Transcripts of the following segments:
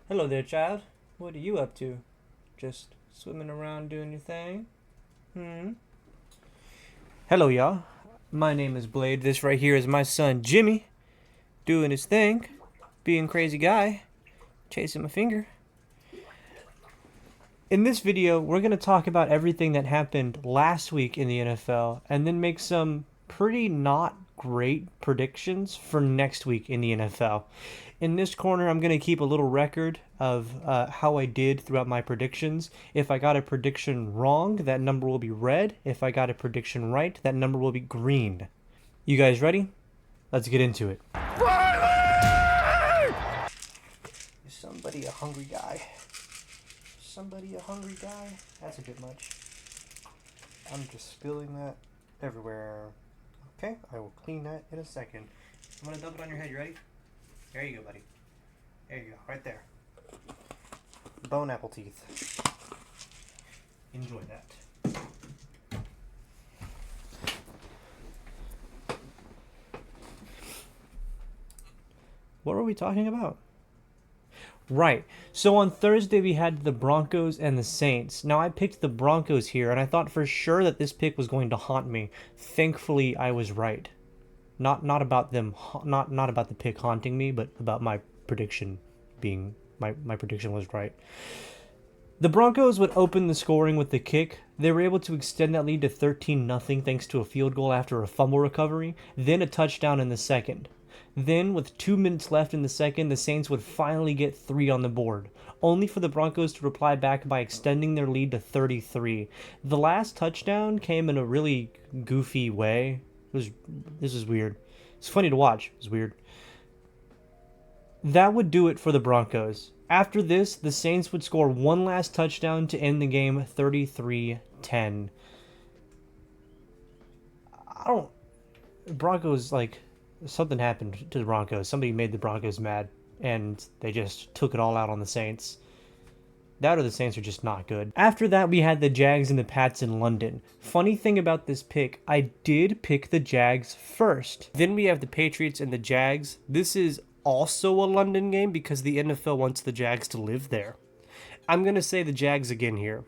Hello there, child. What are you up to? Just swimming around doing your thing? Hmm? Hello, y'all. My name is Blade. This right here is my son, Jimmy, doing his thing, being crazy guy, chasing my finger. In this video, we're going to talk about everything that happened last week in the NFL and then make some pretty not great predictions for next week in the NFL. In this corner, I'm going to keep a little record of how I did throughout my predictions. If I got a prediction wrong, that number will be red. If I got a prediction right, that number will be green. You guys ready? Let's get into it. Riley! Is somebody a hungry guy? Somebody a hungry guy? That's a bit much. I'm just spilling that everywhere. Okay, I will clean that in a second. I'm gonna dump it on your head. You ready? There you go, buddy. There you go, right there. Bone apple teeth. Enjoy that. What were we talking about? Right. So on Thursday we had the Broncos and the Saints. Now I picked the Broncos here, and I thought for sure that this pick was going to haunt me. Thankfully, I was right. Not about them, not about the pick haunting me, but about my prediction being my prediction was right. The Broncos would open the scoring with the kick. They were able to extend that lead to 13-0 thanks to a field goal after a fumble recovery, then a touchdown in the second. Then, with 2 minutes left in the second, the Saints would finally get 3 on the board, only for the Broncos to reply back by extending their lead to 33. The last touchdown came in a really goofy way. This is weird. It's funny to watch. It was weird. That would do it for the Broncos. After this, the Saints would score one last touchdown to end the game 33-10. Broncos, something happened to the Broncos. Somebody made the Broncos mad, and they just took it all out on the Saints. That or the Saints are just not good. After that, we had the Jags and the Pats in London. Funny thing about this pick, I did pick the Jags first. Then we have the Patriots and the Jags. This is also a London game because the NFL wants the Jags to live there. I'm going to say the Jags again here.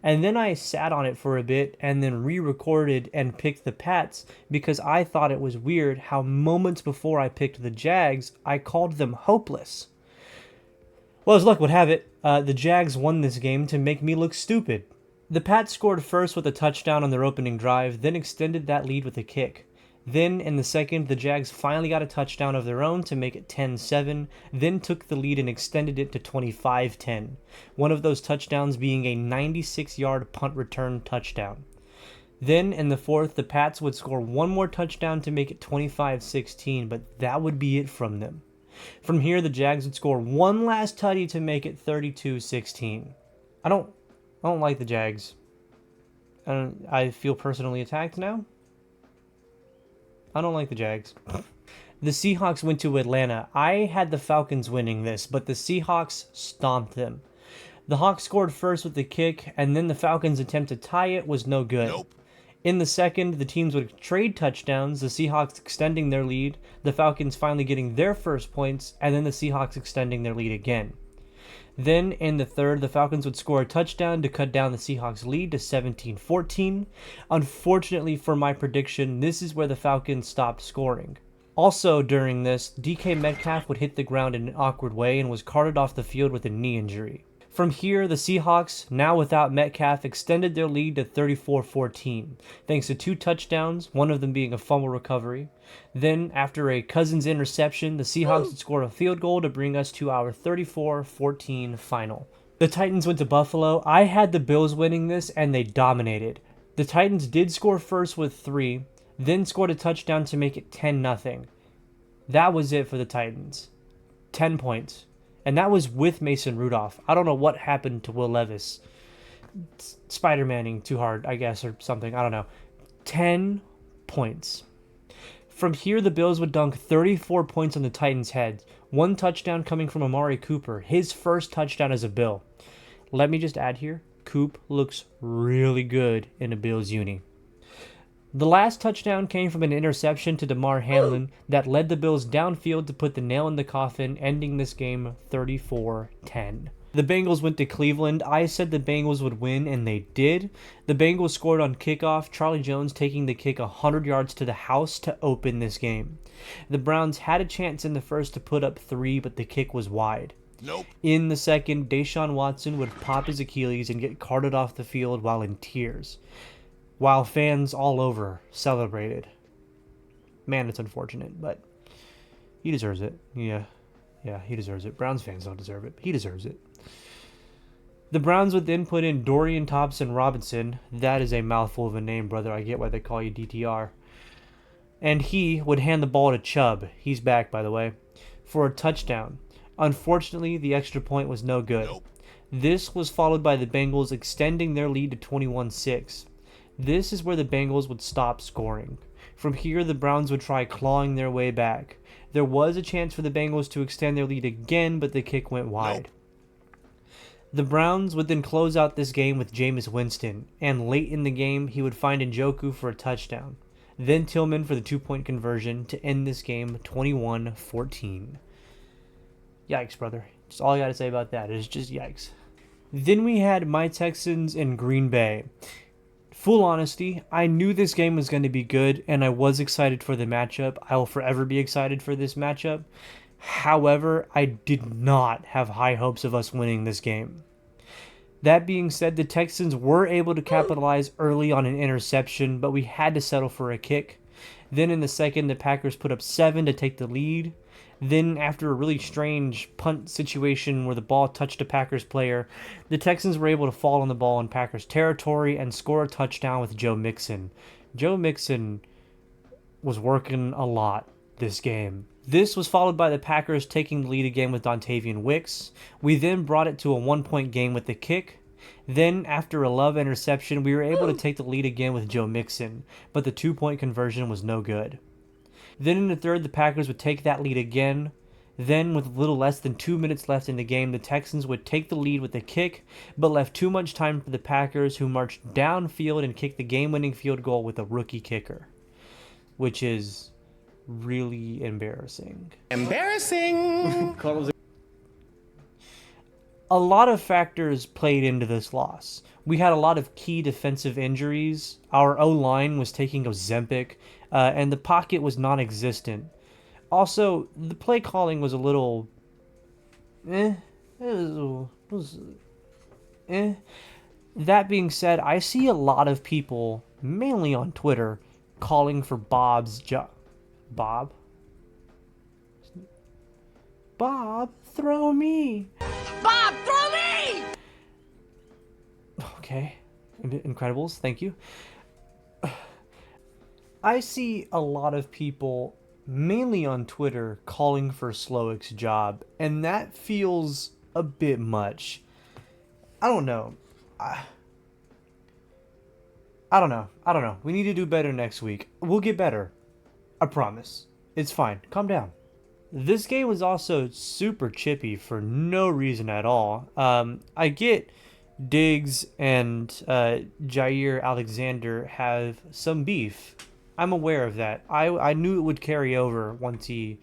And then I sat on it for a bit and then re-recorded and picked the Pats because I thought it was weird how moments before I picked the Jags, I called them hopeless. Well, as luck would have it, the Jags won this game to make me look stupid. The Pats scored first with a touchdown on their opening drive, then extended that lead with a kick. Then, in the second, the Jags finally got a touchdown of their own to make it 10-7, then took the lead and extended it to 25-10. One of those touchdowns being a 96-yard punt return touchdown. Then, in the fourth, the Pats would score one more touchdown to make it 25-16, but that would be it from them. From here, the Jags would score one last tutty to make it 32-16. I don't like the Jags. I feel personally attacked now. I don't like the Jags. The Seahawks went to Atlanta. I had the Falcons winning this, but the Seahawks stomped them. The Hawks scored first with the kick, and then the Falcons' attempt to tie it was no good. Nope. In the second, the teams would trade touchdowns, the Seahawks extending their lead, the Falcons finally getting their first points, and then the Seahawks extending their lead again. Then, in the third, the Falcons would score a touchdown to cut down the Seahawks' lead to 17-14. Unfortunately for my prediction, this is where the Falcons stopped scoring. Also during this, DK Metcalf would hit the ground in an awkward way and was carted off the field with a knee injury. From here, the Seahawks, now without Metcalf, extended their lead to 34-14, thanks to 2 touchdowns, one of them being a fumble recovery. Then, after a Cousins interception, the Seahawks would score a field goal to bring us to our 34-14 final. The Titans went to Buffalo. I had the Bills winning this, and they dominated. The Titans did score first with 3, then scored a touchdown to make it 10-0. That was it for the Titans. 10 points. And that was with Mason Rudolph. I don't know what happened to Will Levis. Spider-Manning too hard, I guess, or something. I don't know. 10 points. From here, the Bills would dunk 34 points on the Titans' heads. 1 touchdown coming from Amari Cooper. His first touchdown as a Bill. Let me just add here, Coop looks really good in a Bills uni. The last touchdown came from an interception to Damar Hamlin that led the Bills downfield to put the nail in the coffin, ending this game 34-10. The Bengals went to Cleveland. I said the Bengals would win, and they did. The Bengals scored on kickoff, Charlie Jones taking the kick 100 yards to the house to open this game. The Browns had a chance in the first to put up 3, but the kick was wide. Nope. In the second, Deshaun Watson would pop his Achilles and get carted off the field while in tears, while fans all over celebrated. Man, it's unfortunate, but he deserves it. Yeah, he deserves it. Browns fans don't deserve it. He deserves it. The Browns would then put in Dorian Thompson-Robinson. That is a mouthful of a name, brother. I get why they call you DTR. And he would hand the ball to Chubb. He's back, by the way, for a touchdown. Unfortunately, the extra point was no good. Nope. This was followed by the Bengals extending their lead to 21-6. This is where the Bengals would stop scoring. From here, the Browns would try clawing their way back. There was a chance for the Bengals to extend their lead again, but the kick went wide. Nope. The Browns would then close out this game with Jameis Winston, and late in the game, he would find Njoku for a touchdown. Then Tillman for the 2-point conversion to end this game 21-14. Yikes, brother. That's all I got to say about that. It's just yikes. Then we had my Texans in Green Bay. Full honesty, I knew this game was going to be good, and I was excited for the matchup. I will forever be excited for this matchup. However, I did not have high hopes of us winning this game. That being said, the Texans were able to capitalize early on an interception, but we had to settle for a kick. Then in the second, the Packers put up 7 to take the lead. Then, after a really strange punt situation where the ball touched a Packers player, the Texans were able to fall on the ball in Packers territory and score a touchdown with Joe Mixon. Joe Mixon was working a lot this game. This was followed by the Packers taking the lead again with Dontavian Wicks. We then brought it to a 1-point game with the kick. Then, after a Love interception, we were able to take the lead again with Joe Mixon, but the 2-point conversion was no good. Then in the third, the Packers would take that lead again. Then, with a little less than 2 minutes left in the game, the Texans would take the lead with a kick, but left too much time for the Packers, who marched downfield and kicked the game-winning field goal with a rookie kicker, which is really embarrassing. Embarrassing. A lot of factors played into this loss. We had a lot of key defensive injuries. Our O-line was taking Ozempic, and the pocket was non-existent. Also, the play calling was a little... That being said, I see a lot of people, mainly on Twitter, calling for Bob's job. Bob, throw me! Bob, throw me! Okay. Incredibles, thank you. I see a lot of people, mainly on Twitter, calling for Slowick's job, and that feels a bit much. I don't know. I don't know. We need to do better next week. We'll get better. I promise. It's fine. Calm down. This game was also super chippy for no reason at all. I get Diggs and Jair Alexander have some beef. I'm aware of that. I knew it would carry over once he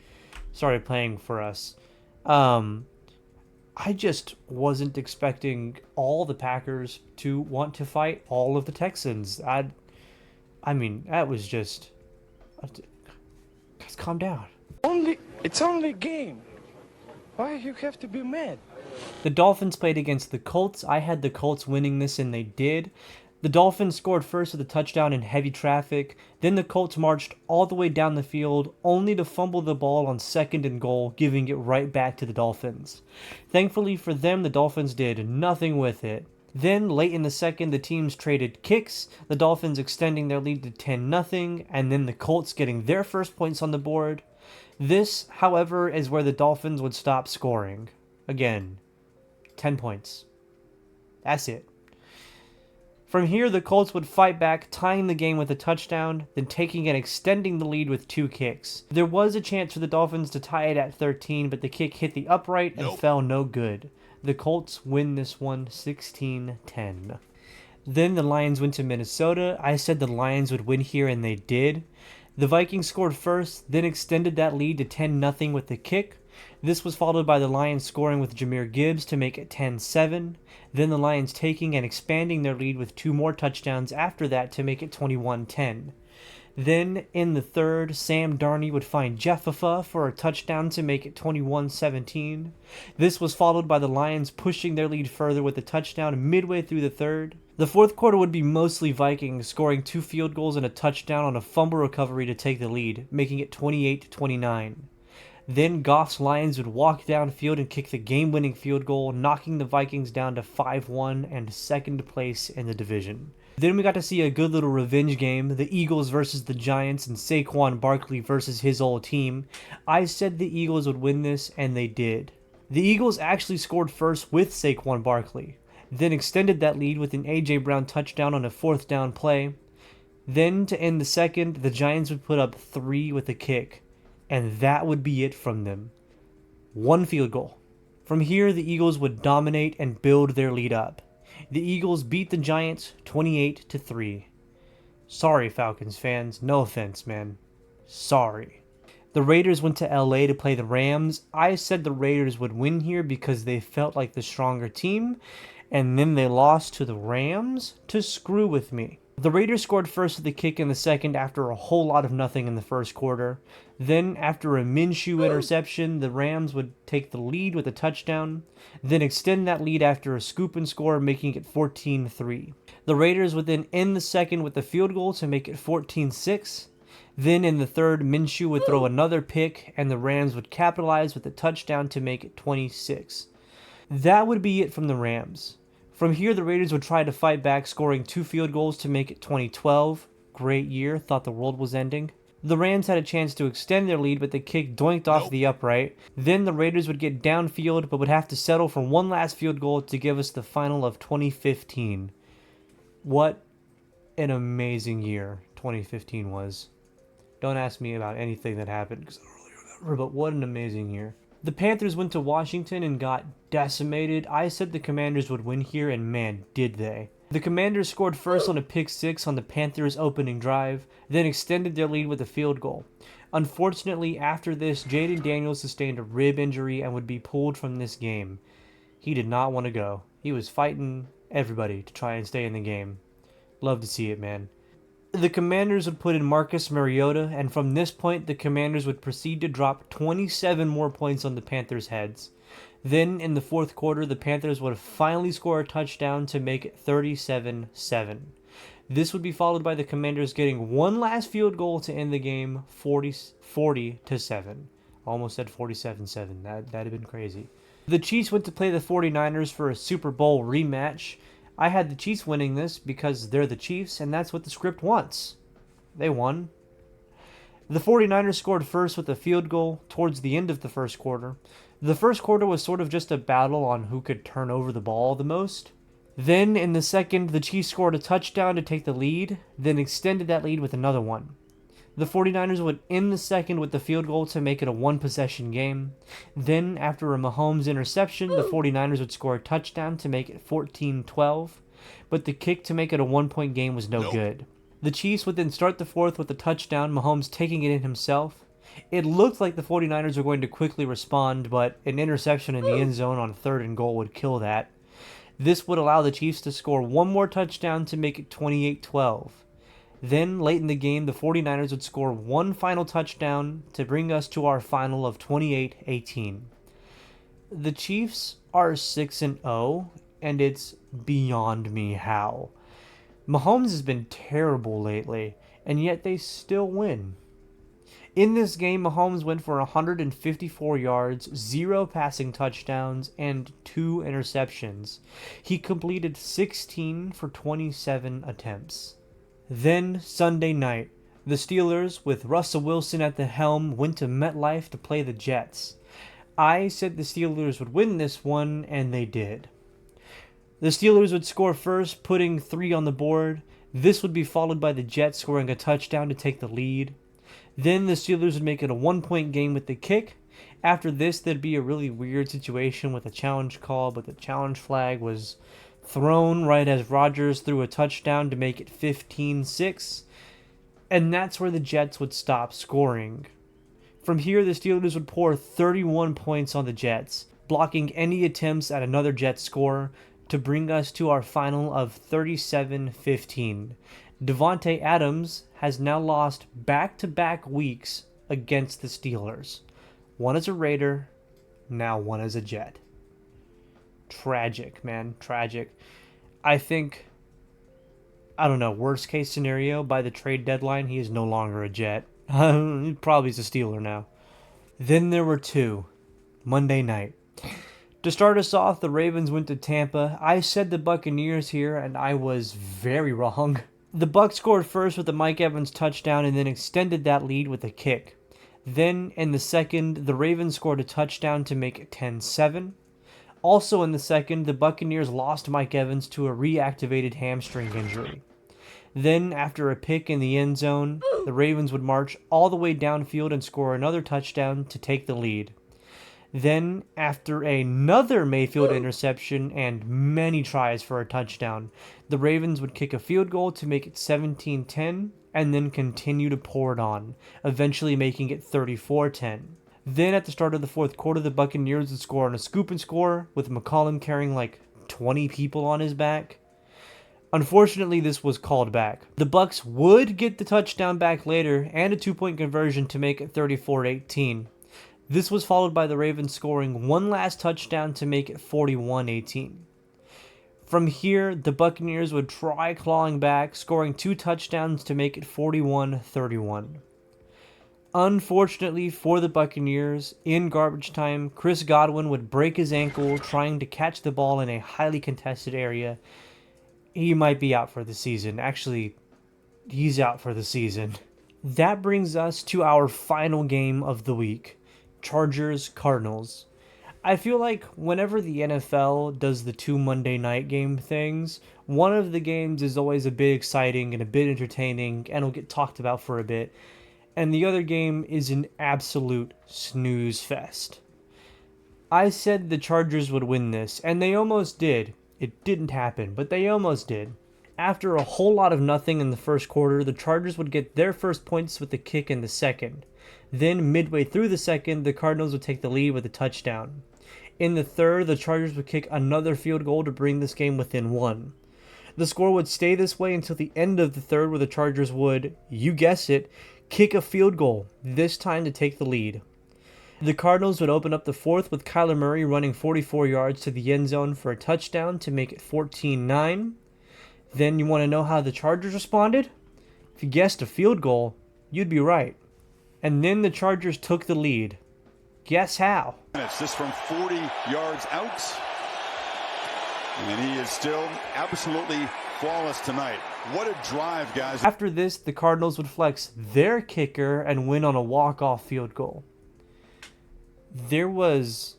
started playing for us. I just wasn't expecting all the Packers to want to fight all of the Texans. I mean, that was just... Guys, calm down. It's only a game. Why you have to be mad? The Dolphins played against the Colts. I had the Colts winning this, and they did. The Dolphins scored first with a touchdown in heavy traffic. Then the Colts marched all the way down the field, only to fumble the ball on 2nd and goal, giving it right back to the Dolphins. Thankfully for them, the Dolphins did nothing with it. Then, late in the second, the teams traded kicks, the Dolphins extending their lead to 10-0, and then the Colts getting their first points on the board. This, however, is where the Dolphins would stop scoring. Again, 10 points. That's it. From here, the Colts would fight back, tying the game with a touchdown, then taking and extending the lead with 2 kicks. There was a chance for the Dolphins to tie it at 13, but the kick hit the upright and fell no good. The Colts win this one 16-10. Then the Lions went to Minnesota. I said the Lions would win here, and they did. The Vikings scored first, then extended that lead to 10-0 with the kick. This was followed by the Lions scoring with Jahmyr Gibbs to make it 10-7. Then the Lions taking and expanding their lead with 2 more touchdowns after that to make it 21-10. Then, in the third, Sam Darnold would find Jefferson for a touchdown to make it 21-17. This was followed by the Lions pushing their lead further with a touchdown midway through the third. The fourth quarter would be mostly Vikings, scoring 2 field goals and a touchdown on a fumble recovery to take the lead, making it 28-29. Then Goff's Lions would walk downfield and kick the game-winning field goal, knocking the Vikings down to 5-1 and second place in the division. Then we got to see a good little revenge game, the Eagles versus the Giants and Saquon Barkley versus his old team. I said the Eagles would win this, and they did. The Eagles actually scored first with Saquon Barkley, then extended that lead with an A.J. Brown touchdown on a 4th down play. Then, to end the second, the Giants would put up 3 with a kick, and that would be it from them. 1 field goal. From here, the Eagles would dominate and build their lead up. The Eagles beat the Giants 28-3. Sorry, Falcons fans. No offense, man. Sorry. The Raiders went to LA to play the Rams. I said the Raiders would win here because they felt like the stronger team, and then they lost to the Rams to screw with me. The Raiders scored first with the kick in the second after a whole lot of nothing in the first quarter. Then, after a Minshew interception, the Rams would take the lead with a touchdown, then extend that lead after a scoop and score, making it 14-3. The Raiders would then end the second with a field goal to make it 14-6. Then in the third, Minshew would throw another pick, and the Rams would capitalize with a touchdown to make it 26. That would be it from the Rams. From here, the Raiders would try to fight back, scoring 2 field goals to make it 2012. Great year, thought the world was ending. The Rams had a chance to extend their lead, but the kick doinked off the upright. Then the Raiders would get downfield, but would have to settle for one last field goal to give us the final of 2015. What an amazing year 2015 was. Don't ask me about anything that happened, because I don't really remember, but what an amazing year. The Panthers went to Washington and got decimated. I said the Commanders would win here, and man, did they. The Commanders scored first on a pick 6 on the Panthers' opening drive, then extended their lead with a field goal. Unfortunately, after this, Jaden Daniels sustained a rib injury and would be pulled from this game. He did not want to go. He was fighting everybody to try and stay in the game. Love to see it, man. The Commanders would put in Marcus Mariota, and from this point, the Commanders would proceed to drop 27 more points on the Panthers' heads. Then, in the fourth quarter, the Panthers would finally score a touchdown to make it 37-7. This would be followed by the Commanders getting one last field goal to end the game, 40-7. Almost said 47-7. That'd have been crazy. The Chiefs went to play the 49ers for a Super Bowl rematch. I had the Chiefs winning this because they're the Chiefs, and that's what the script wants. They won. The 49ers scored first with a field goal towards the end of the first quarter. The first quarter was sort of just a battle on who could turn over the ball the most. Then, in the second, the Chiefs scored a touchdown to take the lead, then extended that lead with another one. The 49ers would end the second with the field goal to make it a one-possession game. Then, after a Mahomes interception, the 49ers would score a touchdown to make it 14-12, but the kick to make it a one-point game was no good. The Chiefs would then start the fourth with a touchdown, Mahomes taking it in himself. It looked like the 49ers were going to quickly respond, but an interception in the end zone on 3rd and goal would kill that. This would allow the Chiefs to score one more touchdown to make it 28-12. Then, late in the game, the 49ers would score one final touchdown to bring us to our final of 28-18. The Chiefs are 6-0, and it's beyond me how. Mahomes has been terrible lately, and yet they still win. In this game, Mahomes went for 154 yards, 0 passing touchdowns, and 2 interceptions. He completed 16 for 27 attempts. Then, Sunday night, the Steelers, with Russell Wilson at the helm, went to MetLife to play the Jets. I said the Steelers would win this one, and they did. The Steelers would score first, putting 3 on the board. This would be followed by the Jets scoring a touchdown to take the lead. Then the Steelers would make it a one-point game with the kick. After this, there'd be a really weird situation with a challenge call, but the challenge flag was thrown right as Rodgers threw a touchdown to make it 15-6, and that's where the Jets would stop scoring. From here, the Steelers would pour 31 points on the Jets, blocking any attempts at another Jets score to bring us to our final of 37-15. Davante Adams has now lost back-to-back weeks against the Steelers. One as a Raider, now one as a Jet. Tragic, man. Tragic. I think, I don't know, worst case scenario, by the trade deadline, he is no longer a Jet. He probably is a Steeler now. Then there were two. Monday night. To start us off, the Ravens went to Tampa. I said the Buccaneers here, and I was very wrong. The Bucs scored first with a Mike Evans touchdown and then extended that lead with a kick. Then, in the second, the Ravens scored a touchdown to make it 10-7. Also in the second, the Buccaneers lost Mike Evans to a reactivated hamstring injury. Then, after a pick in the end zone, the Ravens would march all the way downfield and score another touchdown to take the lead. Then, after another Mayfield interception and many tries for a touchdown, the Ravens would kick a field goal to make it 17-10 and then continue to pour it on, eventually making it 34-10. Then, at the start of the fourth quarter, the Buccaneers would score on a scoop and score, with McCollum carrying like 20 people on his back. Unfortunately, this was called back. The Bucs would get the touchdown back later and a 2-point conversion to make it 34-18. This was followed by the Ravens scoring one last touchdown to make it 41-18. From here, the Buccaneers would try clawing back, scoring 2 touchdowns to make it 41-31. Unfortunately for the Buccaneers, in garbage time, Chris Godwin would break his ankle trying to catch the ball in a highly contested area. He might be out for the season. Actually, he's out for the season. That brings us to our final game of the week. Chargers-Cardinals. I feel like whenever the NFL does the 2 Monday night game things, one of the games is always a bit exciting and a bit entertaining and will get talked about for a bit, and the other game is an absolute snooze fest. I said the Chargers would win this, and they almost did. It didn't happen, but they almost did. After a whole lot of nothing in the first quarter, the Chargers would get their first points with the kick in the second. Then, midway through the second, the Cardinals would take the lead with a touchdown. In the third, the Chargers would kick another field goal to bring this game within 1. The score would stay this way until the end of the third, where the Chargers would, you guessed it, kick a field goal, this time to take the lead. The Cardinals would open up the fourth with Kyler Murray running 44 yards to the end zone for a touchdown to make it 14-9. Then you want to know how the Chargers responded? If you guessed a field goal, you'd be right. And then the Chargers took the lead. Guess how? This from 40 yards out. And he is still absolutely flawless tonight. What a drive, guys. After this, the Cardinals would flex their kicker and win on a walk-off field goal. There was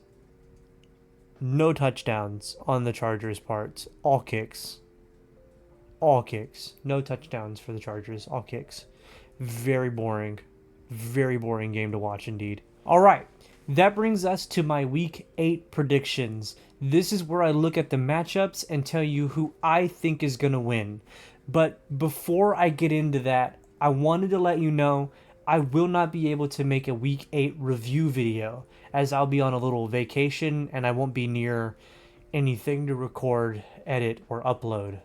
no touchdowns on the Chargers' part. All kicks. All kicks. No touchdowns for the Chargers. All kicks. Very boring. Very boring game to watch indeed. Alright, that brings us to my Week 8 predictions. This is where I look at the matchups and tell you who I think is going to win. But before I get into that, I wanted to let you know I will not be able to make a Week 8 review video, as I'll be on a little vacation and I won't be near anything to record, edit, or upload.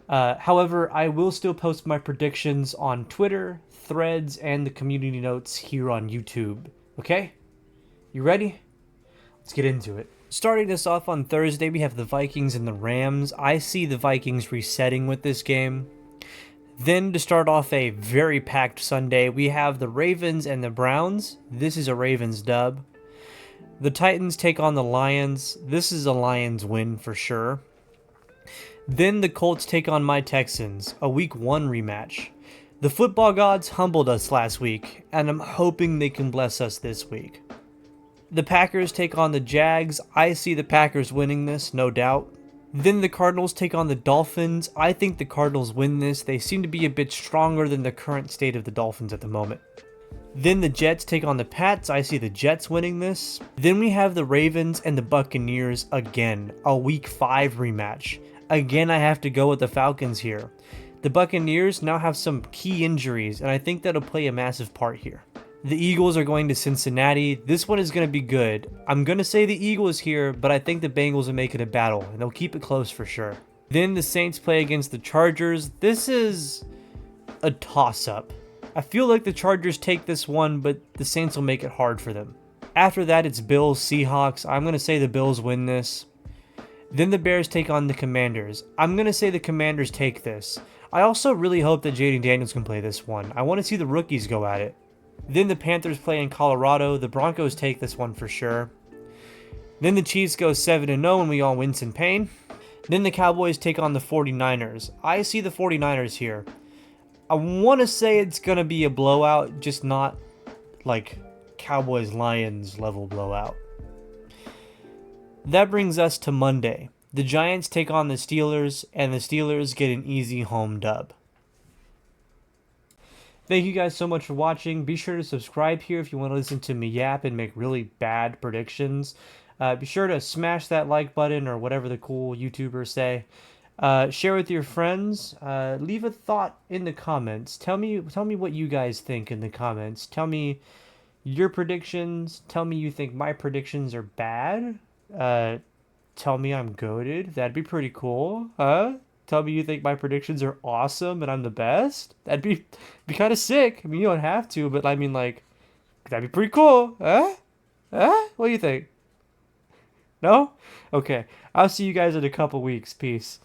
However, I will still post my predictions on Twitter, Threads, and the community notes here on YouTube. Okay? You ready? Let's get into it. Starting this off on Thursday, we have the Vikings and the Rams. I see the Vikings resetting with this game. Then to start off a very packed Sunday, we have the Ravens and the Browns. This is a Ravens dub. The Titans take on the Lions. This is a Lions win for sure. Then the Colts take on my Texans, a Week 1 rematch. The football gods humbled us last week, and I'm hoping they can bless us this week. The Packers take on the Jags. I see the Packers winning this, no doubt. Then the Cardinals take on the Dolphins. I think the Cardinals win this. They seem to be a bit stronger than the current state of the Dolphins at the moment. Then the Jets take on the Pats. I see the Jets winning this. Then we have the Ravens and the Buccaneers again, a Week 5 rematch. again, I have to go with the Falcons here. The Buccaneers now have some key injuries, and I think that'll play a massive part here. The Eagles are going to Cincinnati. This one is going to be good. I'm going to say the Eagles here, but I think the Bengals will make it a battle, and they'll keep it close for sure. Then the Saints play against the Chargers. This is a toss-up. I feel like the Chargers take this one, but the Saints will make it hard for them. After that, it's Bills, Seahawks. I'm going to say the Bills win this. Then the Bears take on the Commanders. I'm going to say the Commanders take this. I also really hope that Jaden Daniels can play this one. I want to see the rookies go at it. Then the Panthers play in Colorado. The Broncos take this one for sure. Then the Chiefs go 7-0 and we all wince in pain. Then the Cowboys take on the 49ers. I see the 49ers here. I want to say it's going to be a blowout, just not like Cowboys-Lions level blowout. That brings us to Monday. The Giants take on the Steelers, and the Steelers get an easy home dub. Thank you guys so much for watching. Be sure to subscribe here if you want to listen to me yap and make really bad predictions. Be sure to smash that like button or whatever the cool YouTubers say. Share with your friends. Leave a thought in the comments. Tell me what you guys think in the comments. Tell me your predictions. Tell me you think my predictions are bad. Tell me I'm goated. That'd be pretty cool, huh? Tell me you think my predictions are awesome and I'm the best. That'd be kind of sick. I mean, you don't have to, but I mean, like, that'd be pretty cool, huh? Huh? What do you think? No? Okay. I'll see you guys in a couple weeks. Peace.